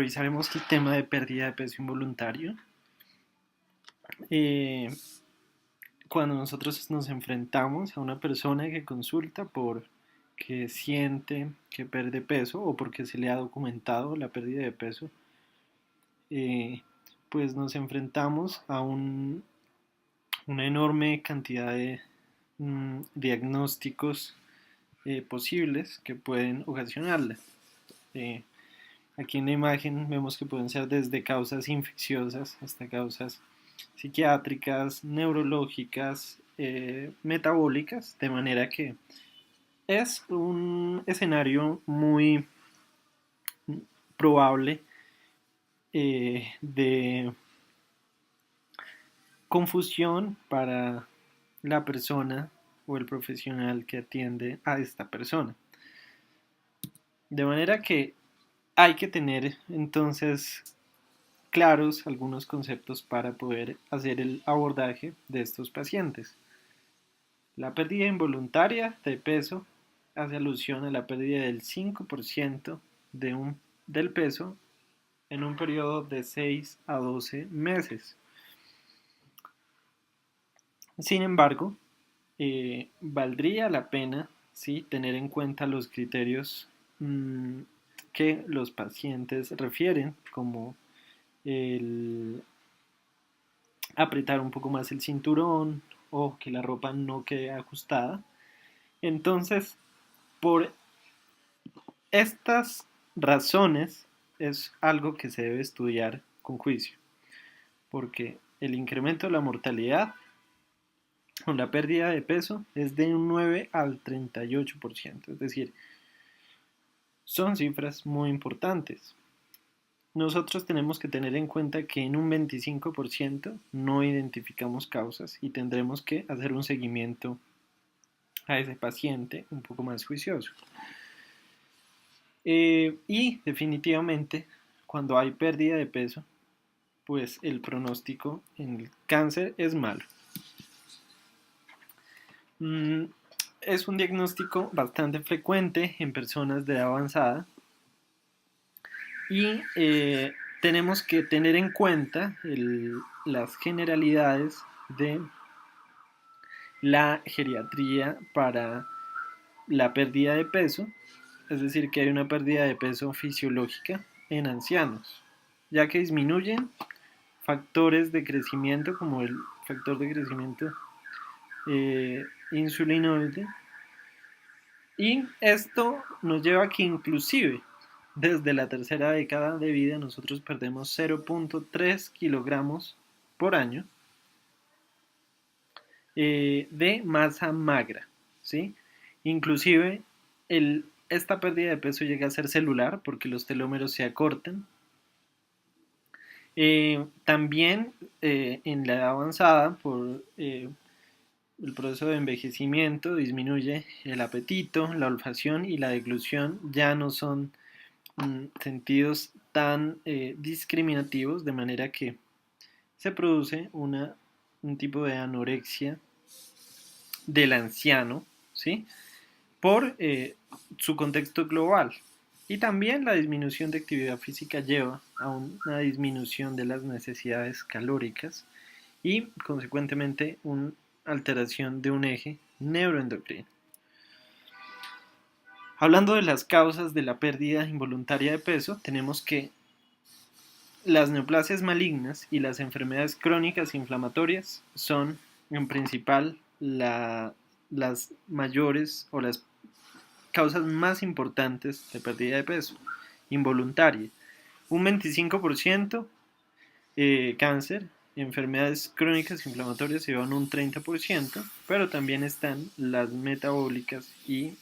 revisaremos el tema de pérdida de peso involuntario. Eh, Cuando nosotros nos enfrentamos a una persona que consulta por que siente que pierde peso o porque se le ha documentado la pérdida de peso, eh, pues nos enfrentamos a una enorme cantidad de diagnósticos posibles que pueden ocasionarla. Eh, Aquí en la imagen vemos que pueden ser desde causas infecciosas hasta causas psiquiátricas, neurológicas, metabólicas, de manera que es un escenario muy probable de confusión para la persona o el profesional que atiende a esta persona. De manera que hay que tener entonces claros algunos conceptos para poder hacer el abordaje de estos pacientes. La pérdida involuntaria de peso hace alusión a la pérdida del 5% del peso en un periodo de 6 a 12 meses. Sin embargo, valdría la pena, ¿sí?, tener en cuenta los criterios que los pacientes refieren, como el apretar un poco más el cinturón o que la ropa no quede ajustada. Entonces, por estas razones es algo que se debe estudiar con juicio, porque el incremento de la mortalidad con la pérdida de peso es de un 9 al 38%, es decir, son cifras muy importantes. Nosotros tenemos que tener en cuenta que en un 25% no identificamos causas y tendremos que hacer un seguimiento a ese paciente un poco más juicioso. Y definitivamente, cuando hay pérdida de peso, pues el pronóstico en el cáncer es malo. Es un diagnóstico bastante frecuente en personas de edad avanzada y tenemos que tener en cuenta las generalidades de la geriatría para la pérdida de peso, es decir, que hay una pérdida de peso fisiológica en ancianos, ya que disminuyen factores de crecimiento como el factor de crecimiento insulinoide, y esto nos lleva a que inclusive desde la tercera década de vida nosotros perdemos 0.3 kilogramos por año de masa magra, ¿sí? Inclusive esta pérdida de peso llega a ser celular porque los telómeros se acortan. También en la edad avanzada, por el proceso de envejecimiento, disminuye el apetito, la olfacción y la deglución ya no son sentidos tan discriminativos, de manera que se produce un tipo de anorexia del anciano, ¿sí?, por su contexto global. Y también la disminución de actividad física lleva a una disminución de las necesidades calóricas y, consecuentemente, una alteración de un eje neuroendocrino. Hablando de las causas de la pérdida involuntaria de peso, tenemos que las neoplasias malignas y las enfermedades crónicas inflamatorias son, en principal, las mayores o las causas más importantes de pérdida de peso involuntaria. Un 25% cáncer, enfermedades crónicas inflamatorias se llevan un 30%, pero también están las metabólicas y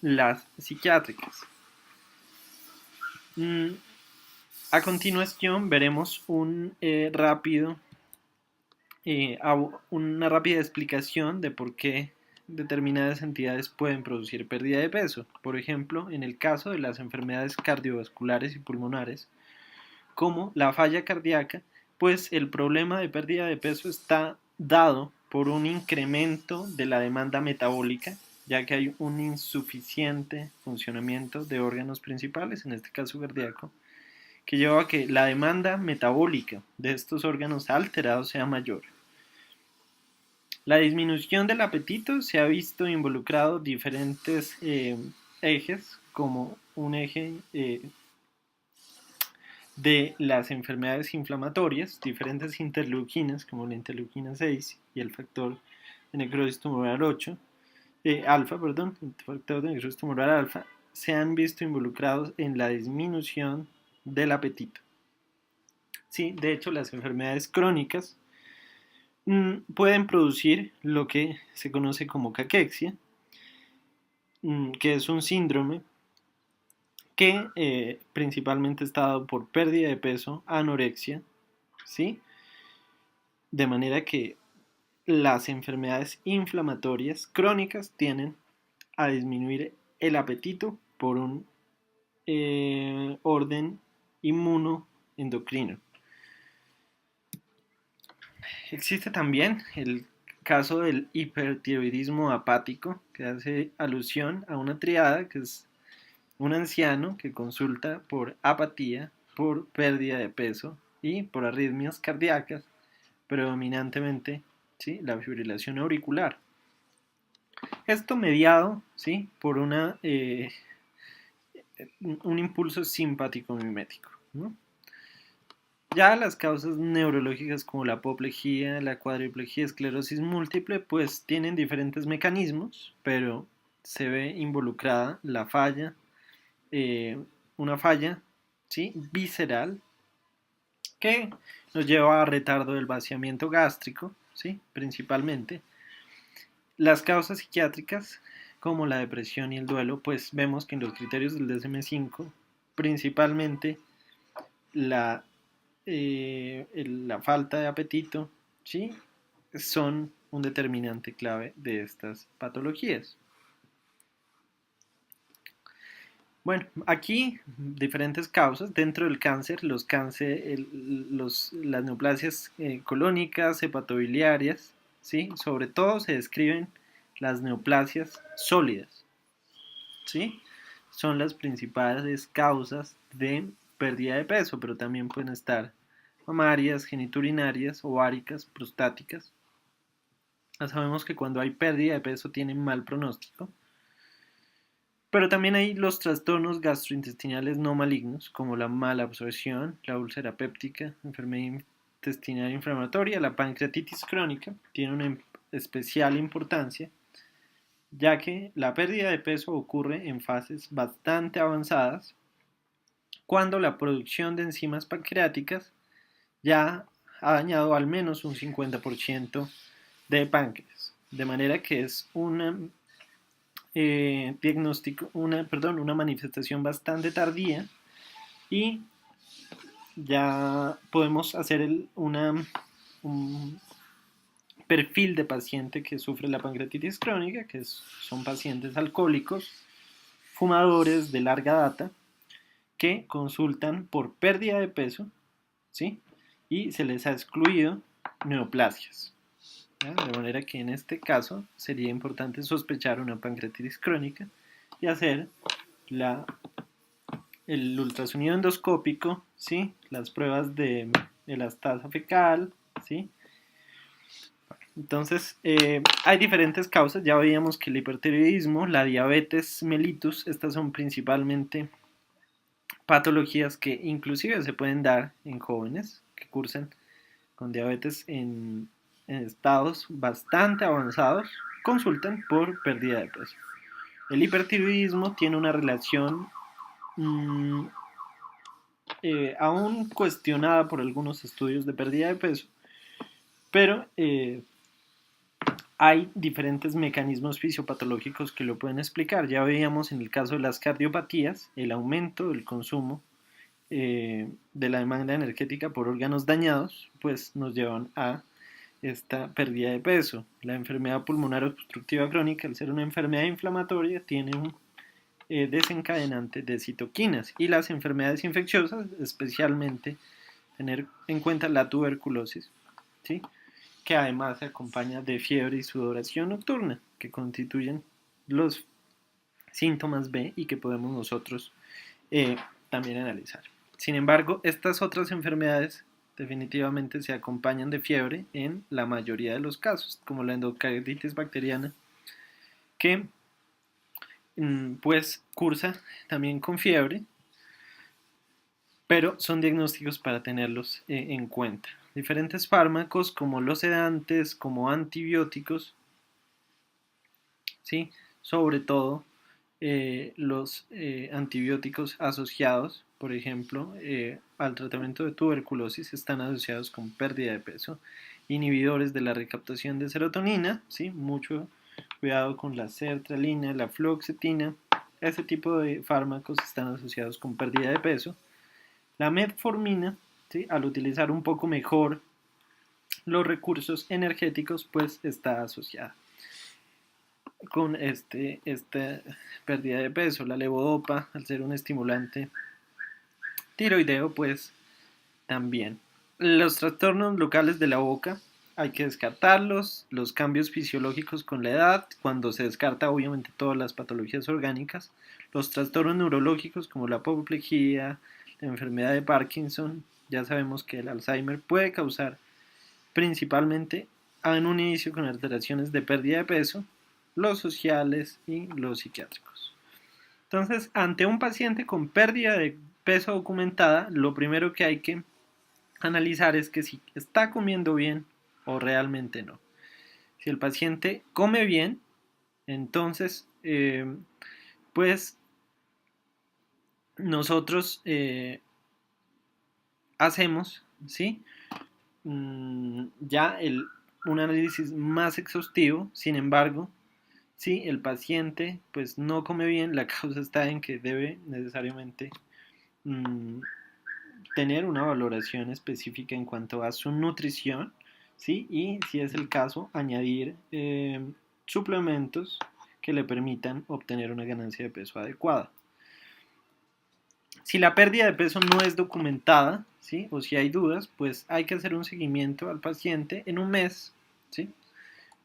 las psiquiátricas. A continuación veremos una rápida explicación de por qué determinadas entidades pueden producir pérdida de peso. Por ejemplo, en el caso de las enfermedades cardiovasculares y pulmonares, como la falla cardíaca, pues el problema de pérdida de peso está dado por un incremento de la demanda metabólica, ya que hay un insuficiente funcionamiento de órganos principales, en este caso cardíaco, que lleva a que la demanda metabólica de estos órganos alterados sea mayor. La disminución del apetito se ha visto involucrado diferentes ejes, como un eje de las enfermedades inflamatorias, diferentes interleuquinas, como la interleuquina 6 y el factor de necrosis tumoral 8, alfa, perdón, el factor de necrosis tumoral alfa, se han visto involucrados en la disminución del apetito. Sí, de hecho, las enfermedades crónicas pueden producir lo que se conoce como caquexia, que es un síndrome que principalmente está dado por pérdida de peso, anorexia, ¿sí? De manera que las enfermedades inflamatorias crónicas tienden a disminuir el apetito por un orden inmunoendocrino. Existe también el caso del hipertiroidismo apático, que hace alusión a una triada que es un anciano que consulta por apatía, por pérdida de peso y por arritmias cardíacas, predominantemente, ¿sí?, la fibrilación auricular. Esto mediado, ¿sí?, por un impulso simpático mimético, ¿no? Ya las causas neurológicas como la apoplejía, la cuadriplejía, esclerosis múltiple, pues tienen diferentes mecanismos, pero se ve involucrada la falla, una falla, ¿sí?, visceral, que nos lleva a retardo del vaciamiento gástrico, ¿sí?, principalmente. Las causas psiquiátricas, como la depresión y el duelo, pues vemos que en los criterios del DSM-5, principalmente la la falta de apetito, ¿sí?, son un determinante clave de estas patologías. Bueno, aquí diferentes causas. Dentro del cáncer, las neoplasias colónicas, hepatobiliarias, ¿sí?, sobre todo se describen las neoplasias sólidas, ¿sí?, son las principales causas de pérdida de peso, pero también pueden estar mamarias, geniturinarias, ováricas, prostáticas. Ya sabemos que cuando hay pérdida de peso tienen mal pronóstico, pero también hay los trastornos gastrointestinales no malignos, como la mala absorción, la úlcera péptica, enfermedad intestinal inflamatoria, la pancreatitis crónica, tiene una especial importancia, ya que la pérdida de peso ocurre en fases bastante avanzadas, cuando la producción de enzimas pancreáticas ya ha dañado al menos un 50% de páncreas, de manera que es una manifestación bastante tardía y ya podemos hacer un perfil de paciente que sufre la pancreatitis crónica, que son pacientes alcohólicos, fumadores de larga data, que consultan por pérdida de peso, ¿sí?, y se les ha excluido neoplasias, ¿ya? De manera que en este caso sería importante sospechar una pancreatitis crónica y hacer el ultrasonido endoscópico, ¿sí?, las pruebas de elastasa fecal, ¿sí? Entonces, hay diferentes causas. Ya veíamos que el hipertiroidismo, la diabetes mellitus, estas son principalmente patologías que inclusive se pueden dar en jóvenes que cursan con diabetes en estados bastante avanzados, consultan por pérdida de peso. El hipertiroidismo tiene una relación aún cuestionada por algunos estudios de pérdida de peso, pero hay diferentes mecanismos fisiopatológicos que lo pueden explicar. Ya veíamos en el caso de las cardiopatías, el aumento del consumo de la demanda energética por órganos dañados, pues nos llevan a esta pérdida de peso. La enfermedad pulmonar obstructiva crónica, al ser una enfermedad inflamatoria, tiene un desencadenante de citoquinas, y las enfermedades infecciosas, especialmente tener en cuenta la tuberculosis, ¿sí?, que además se acompaña de fiebre y sudoración nocturna, que constituyen los síntomas B y que podemos nosotros también analizar. Sin embargo, estas otras enfermedades definitivamente se acompañan de fiebre en la mayoría de los casos, como la endocarditis bacteriana, que pues cursa también con fiebre, pero son diagnósticos para tenerlos en cuenta. Diferentes fármacos como los sedantes, como antibióticos, ¿sí? Sobre todo los antibióticos asociados, por ejemplo, al tratamiento de tuberculosis están asociados con pérdida de peso, inhibidores de la recaptación de serotonina, ¿sí? Mucho cuidado con la sertralina, la fluoxetina, ese tipo de fármacos están asociados con pérdida de peso. La metformina, ¿sí? Al utilizar un poco mejor los recursos energéticos, pues está asociada con esta pérdida de peso. La levodopa, al ser un estimulante tiroideo, pues también. Los trastornos locales de la boca hay que descartarlos, los cambios fisiológicos con la edad, cuando se descarta obviamente todas las patologías orgánicas, los trastornos neurológicos como la apoplejía, la enfermedad de Parkinson, ya sabemos que el Alzheimer puede causar principalmente en un inicio con alteraciones de pérdida de peso, los sociales y los psiquiátricos. Entonces, ante un paciente con pérdida de peso documentada, lo primero que hay que analizar es que si está comiendo bien o realmente no. Si el paciente come bien, entonces, pues nosotros hacemos, ¿sí? Ya un análisis más exhaustivo. Sin embargo, si el paciente pues no come bien, la causa está en que debe necesariamente mmm, tener una valoración específica en cuanto a su nutrición, ¿sí? Y si es el caso, añadir suplementos que le permitan obtener una ganancia de peso adecuada. Si la pérdida de peso no es documentada, ¿sí? O si hay dudas, pues hay que hacer un seguimiento al paciente en un mes, ¿sí?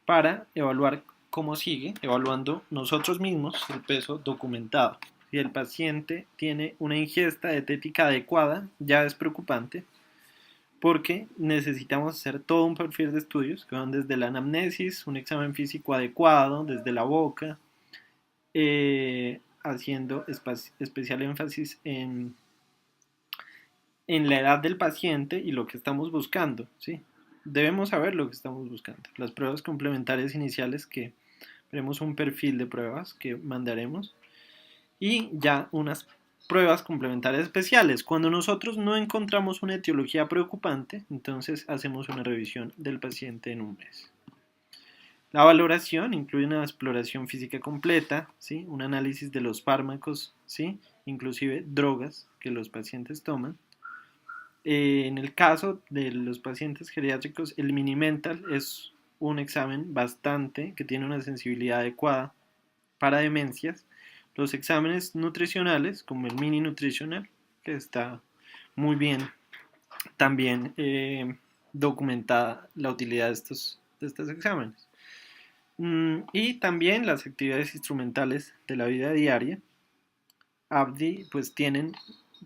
Para evaluar cómo sigue, evaluando nosotros mismos el peso documentado. Si el paciente tiene una ingesta dietética adecuada, ya es preocupante porque necesitamos hacer todo un perfil de estudios que van desde la anamnesis, un examen físico adecuado, desde la boca, haciendo especial énfasis en la edad del paciente y lo que estamos buscando, ¿sí? Debemos saber lo que estamos buscando. Las pruebas complementarias iniciales que veremos un perfil de pruebas que mandaremos y ya unas pruebas complementarias especiales. Cuando nosotros no encontramos una etiología preocupante, entonces hacemos una revisión del paciente en un mes. La valoración incluye una exploración física completa, ¿sí? Un análisis de los fármacos, ¿sí? Inclusive drogas que los pacientes toman. En el caso de los pacientes geriátricos, el Mini-Mental es un examen bastante que tiene una sensibilidad adecuada para demencias. Los exámenes nutricionales, como el Mini Nutritional, que está muy bien también documentada la utilidad de estos exámenes. Y también las actividades instrumentales de la vida diaria, ABDI, pues tienen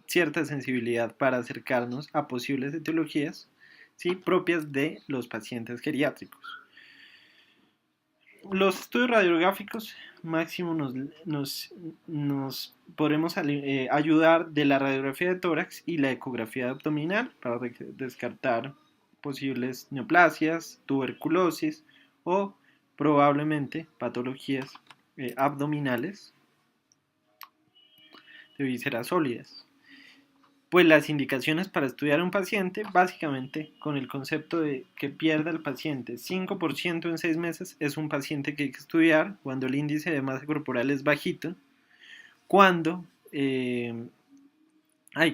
cierta sensibilidad para acercarnos a posibles etiologías, ¿sí? Propias de los pacientes geriátricos. Los estudios radiográficos máximo nos podremos ayudar de la radiografía de tórax y la ecografía abdominal para descartar posibles neoplasias, tuberculosis o probablemente patologías abdominales de vísceras sólidas. Pues las indicaciones para estudiar a un paciente, básicamente con el concepto de que pierda el paciente 5% en 6 meses, es un paciente que hay que estudiar cuando el índice de masa corporal es bajito, cuando hay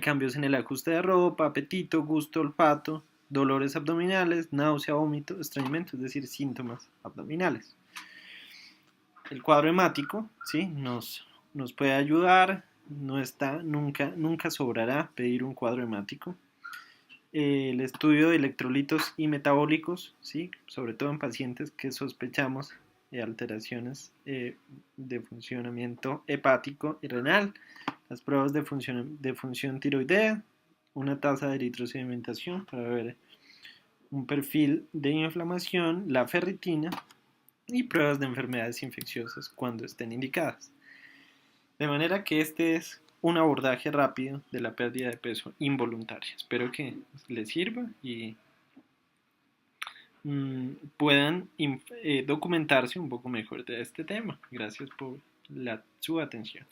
cambios en el ajuste de ropa, apetito, gusto, olfato, dolores abdominales, náusea, vómito, estreñimiento, es decir, síntomas abdominales. El cuadro hemático, ¿sí? nos puede ayudar. Nunca sobrará pedir un cuadro hemático. El estudio de electrolitos y metabólicos, ¿sí? Sobre todo en pacientes que sospechamos de alteraciones de funcionamiento hepático y renal. Las pruebas de función tiroidea, una tasa de eritrosedimentación para ver un perfil de inflamación, la ferritina y pruebas de enfermedades infecciosas cuando estén indicadas. De manera que este es un abordaje rápido de la pérdida de peso involuntaria. Espero que les sirva y puedan documentarse un poco mejor de este tema. Gracias por su atención.